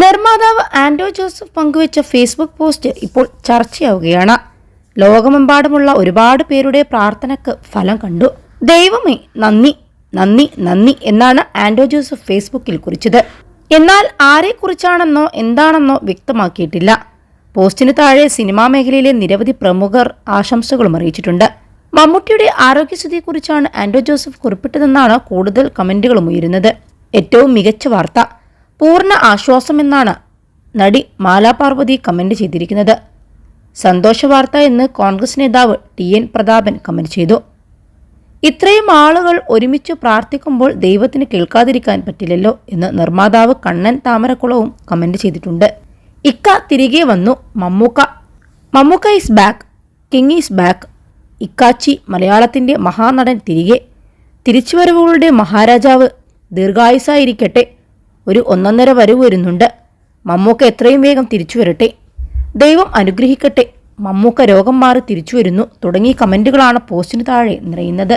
നിർമ്മാതാവ് ആൻഡോ ജോസഫ് പങ്കുവച്ച Facebook post ഇപ്പോൾ ചർച്ചയാവുകയാണ്. ലോകമെമ്പാടുമുള്ള ഒരുപാട് പേരുടെ പ്രാർത്ഥനയ്ക്ക് ഫലം കണ്ടു. ദൈവമേ നന്ദി നന്ദി നന്ദി എന്നാണ് ആൻഡോ ജോസഫ് ഫേസ്ബുക്കിൽ കുറിച്ചത്. എന്നാൽ ആരെക്കുറിച്ചാണെന്നോ എന്താണെന്നോ വ്യക്തമാക്കിയിട്ടില്ല. പോസ്റ്റിന് താഴെ സിനിമാ മേഖലയിലെ നിരവധി പ്രമുഖർ ആശംസകളും അറിയിച്ചിട്ടുണ്ട്. മമ്മൂട്ടിയുടെ ആരോഗ്യസ്ഥിതിയെക്കുറിച്ചാണ് ആൻഡോ ജോസഫ് കുറിപ്പിട്ടതെന്നാണ് കൂടുതൽ കമന്റുകളും ഉയരുന്നത്. ഏറ്റവും മികച്ച വാർത്ത, പൂർണ്ണ ആശ്വാസമെന്നാണ് നടി മാലാ പാർവതി കമന്റ് ചെയ്തിരിക്കുന്നത്. സന്തോഷവാർത്ത എന്ന് കോൺഗ്രസ് നേതാവ് TN പ്രതാപൻ കമന്റ് ചെയ്തു. ഇത്രയും ആളുകൾ ഒരുമിച്ച് പ്രാർത്ഥിക്കുമ്പോൾ ദൈവത്തിന് കേൾക്കാതിരിക്കാൻ പറ്റില്ലല്ലോ എന്ന് നിർമ്മാതാവ് കണ്ണൻ താമരക്കുളവും കമന്റ് ചെയ്തിട്ടുണ്ട്. ഇക്ക തിരികെ വന്നു, Mammukka is back, king is back. ഇക്കാച്ചി മലയാളത്തിന്റെ മഹാനടൻ തിരിച്ചുവരവുകളുടെ മഹാരാജാവ് ദീർഘായുസായിരിക്കട്ടെ. ഒരു 1.5 വരവ് വരുന്നുണ്ട്. മമ്മൂക്ക എത്രയും വേഗം തിരിച്ചു വരട്ടെ. ദൈവം അനുഗ്രഹിക്കട്ടെ. മമ്മൂക്ക രോഗം മാറി തിരിച്ചു വരുന്നു തുടങ്ങിയ കമന്റുകളാണ് പോസ്റ്റിന് താഴെ നിറയുന്നത്.